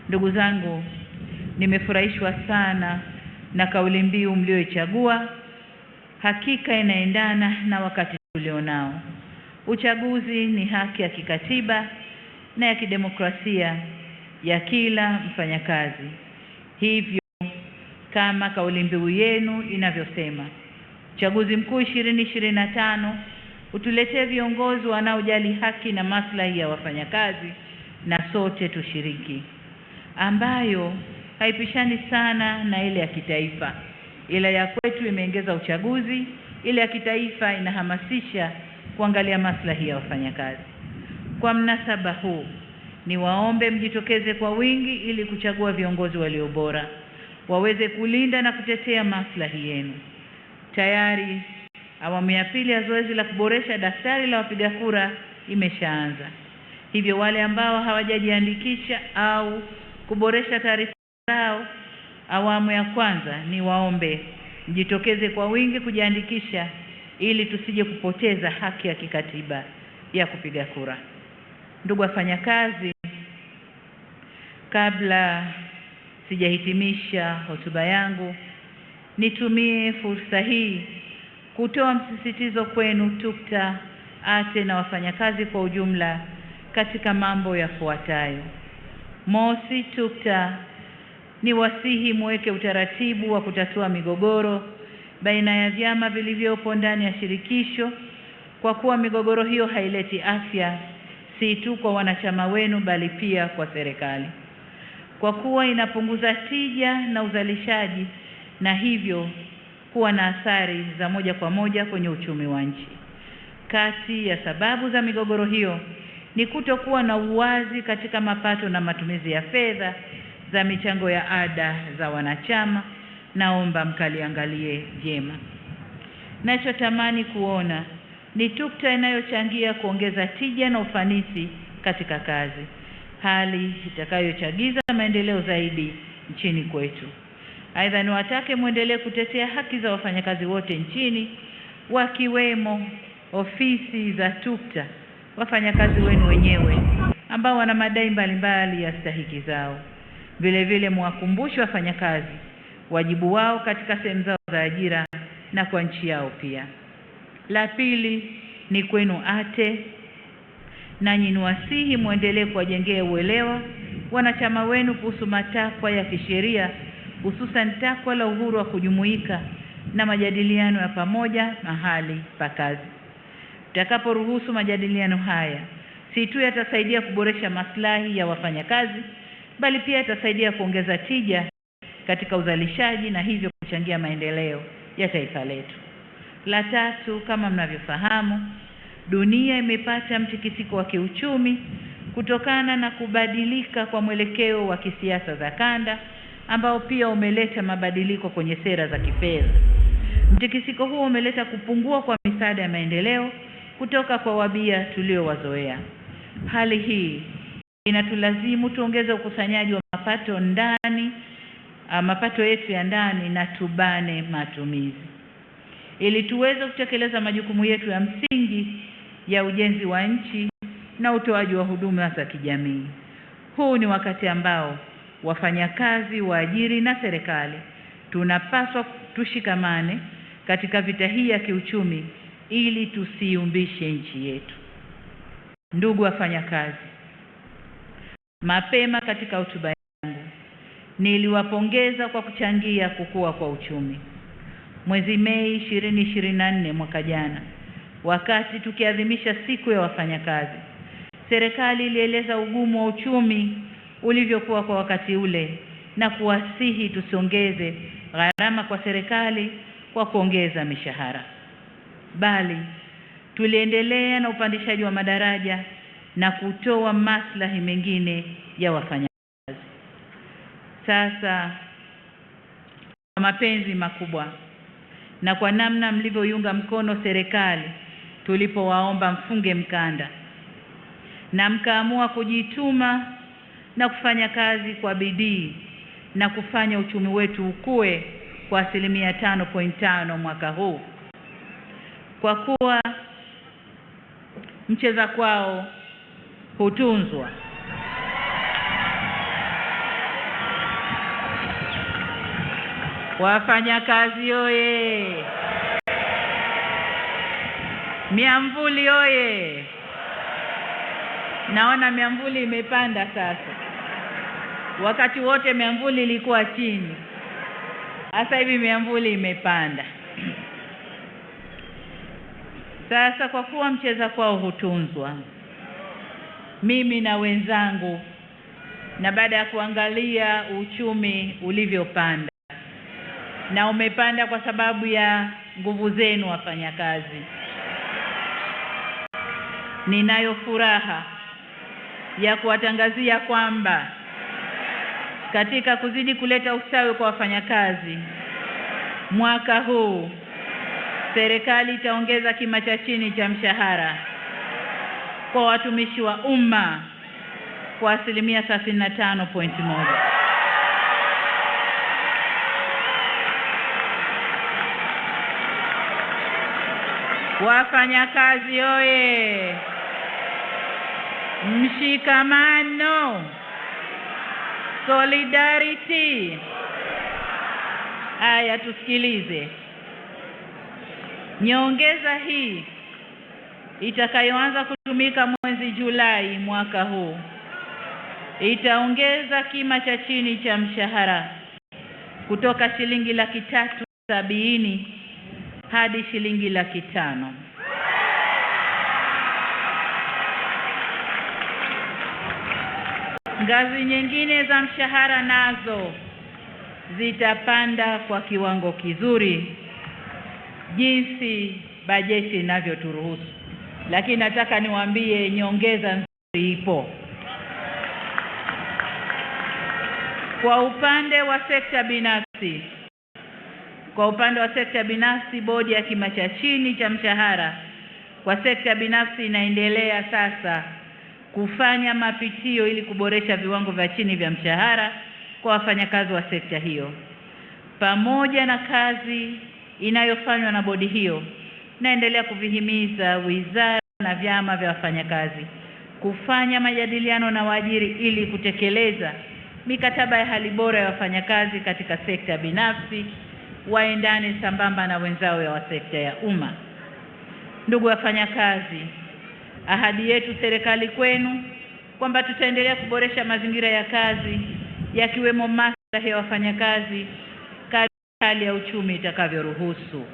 Ndugu zangu, nimefurahishwa sana na kauli mbiu mlioichagua. Hakika inaendana na wakati tulionao. Uchaguzi ni haki ya kikatiba na ya kidemokrasia ya kila mfanyakazi. Hivyo kama kauli mbiu yenu inavyosema, uchaguzi mkuu 2025 utuletee viongozi wanaojali haki na maslahi ya wafanyakazi na sote tushiriki, ambayo haipishani sana na ile ya kitaifa, ila ya kwetu imeongeza uchaguzi, ile ya kitaifa inahamasisha kuangalia maslahi ya wafanyakazi. Kwa mnasaba huu, niwaombe mjitokeze kwa wingi ili kuchagua viongozi walio bora, waweze kulinda na kutetea maslahi yenu. Tayari awamu ya pili ya zoezi la kuboresha daftari la wapiga kura imeshaanza. Hivyo wale ambao hawajajiandikisha au kuboresha taarifa zao awamu ya kwanza, niwaombe mjitokeze kwa wingi kujiandikisha ili tusije kupoteza haki ya kikatiba ya kupiga kura. Ndugu wafanyakazi, kabla sijahitimisha hotuba yangu, nitumie fursa hii kutoa msisitizo kwenu TUCTA, ATE na wafanyakazi kwa ujumla katika mambo yafuatayo. Mosi, TUCTA ni wasihi muweke utaratibu wa kutatua migogoro baina ya vyama vilivyopo ndani ya shirikisho, kwa kuwa migogoro hiyo haileti afya si tu kwa wanachama wenu bali pia kwa serikali, kwa kuwa inapunguza tija na uzalishaji na hivyo kuwa na athari za moja kwa moja kwenye uchumi wa nchi. Kati ya sababu za migogoro hiyo ni kutokuwa na uwazi katika mapato na matumizi ya fedha za michango ya ada za wanachama. Naomba mkaliangalie jema. Nachotamani kuona ni TUCTA inayochangia kuongeza tija na ufanisi katika kazi, hali itakayochagiza maendeleo zaidi nchini kwetu. Aidha, niwatake muendelee kutetea haki za wafanyakazi wote nchini, wakiwemo ofisi za TUCTA, wafanyakazi wenu wenyewe ambao wana madai mbalimbali ya stahiki zao. Vile vile mwakumbushe wafanyakazi wajibu wao katika sehemu zao za ajira na kwa nchi yao pia. La pili ni kwenu ATE, nanyi niwasihi muendelee kuwajengea uelewa wanachama wenu kuhusu matakwa ya kisheria, hususan takwa la uhuru wa kujumuika na majadiliano ya pamoja mahali pa kazi. Tutakaporuhusu majadiliano haya, si tu yatasaidia kuboresha maslahi ya wafanyakazi, bali pia yatasaidia kuongeza tija katika uzalishaji na hivyo kuchangia maendeleo ya taifa letu. La tatu, kama mnavyofahamu, dunia imepata mtikisiko wa kiuchumi kutokana na kubadilika kwa mwelekeo wa kisiasa za kanda, ambao pia umeleta mabadiliko kwenye sera za kifedha. Mtikisiko huo umeleta kupungua kwa misaada ya maendeleo kutoka kwa wabia tuliowazoea. Hali hii inatulazimu tuongeze ukusanyaji wa mapato yetu ya ndani na tubane matumizi ili tuweze kutekeleza majukumu yetu ya msingi ya ujenzi wa nchi na utoaji wa huduma za kijamii. Huu ni wakati ambao wafanyakazi, waajiri na serikali tunapaswa tushikamane katika vita hii ya kiuchumi ili tusiumbishe nchi yetu. Ndugu wafanyakazi, mapema katika hotuba yangu niliwapongeza kwa kuchangia kukua kwa uchumi. Mwezi Mei 2024 mwaka jana, wakati tukiadhimisha siku ya wafanyakazi, serikali ilieleza ugumu wa uchumi ulivyokuwa kwa wakati ule na kuwasihi tusiongeze gharama kwa serikali kwa kuongeza mishahara, bali tuliendelea na upandishaji wa madaraja na kutoa maslahi mengine ya wafanyakazi. Sasa kwa mapenzi makubwa na kwa namna mlivyoiunga mkono serikali tulipowaomba mfunge mkanda na mkaamua kujituma na kufanya kazi kwa bidii na kufanya uchumi wetu ukue kwa 5.5% mwaka huu, kwa kuwa mcheza kwao hutunzwa. Wafanyakazi oye! Miamvuli oye! Naona miamvuli imepanda sasa. Wakati wote miamvuli ilikuwa chini. Sasa hivi miamvuli imepanda. Sasa kwa kuwa mcheza kwao hutunzwa, mimi na wenzangu, na baada ya kuangalia uchumi ulivyopanda, na umepanda kwa sababu ya nguvu zenu wafanyakazi, ninayo furaha ya kuwatangazia kwamba katika kuzidi kuleta ustawi kwa wafanyakazi, mwaka huu serikali itaongeza kima cha chini cha mshahara kwa watumishi wa umma kwa 35.1%. Wafanyakazi oye! Mshikamano, solidarity. Haya, tusikilize. Nyongeza hii itakayoanza kutumika mwezi Julai mwaka huu itaongeza kima cha chini cha mshahara kutoka shilingi 370,000 hadi shilingi 500,000. Ngazi nyingine za mshahara nazo zitapanda kwa kiwango kizuri jinsi bajeti inavyoturuhusu, lakini nataka niwaambie nyongeza nzuri ipo. Kwa upande wa sekta binafsi, bodi ya kima cha chini cha mshahara kwa sekta binafsi inaendelea sasa kufanya mapitio ili kuboresha viwango vya chini vya mshahara kwa wafanyakazi wa sekta hiyo. Pamoja na kazi inayofanywa na bodi hiyo, naendelea kuvihimiza wizara na vyama vya wafanyakazi kufanya majadiliano na waajiri ili kutekeleza mikataba ya hali bora ya wafanyakazi katika sekta binafsi, waendane sambamba na wenzao wa sekta ya umma. Ndugu wafanyakazi, ahadi yetu serikali kwenu kwamba tutaendelea kuboresha mazingira ya kazi yakiwemo maslahi ya wafanyakazi kadri hali ya uchumi itakavyoruhusu.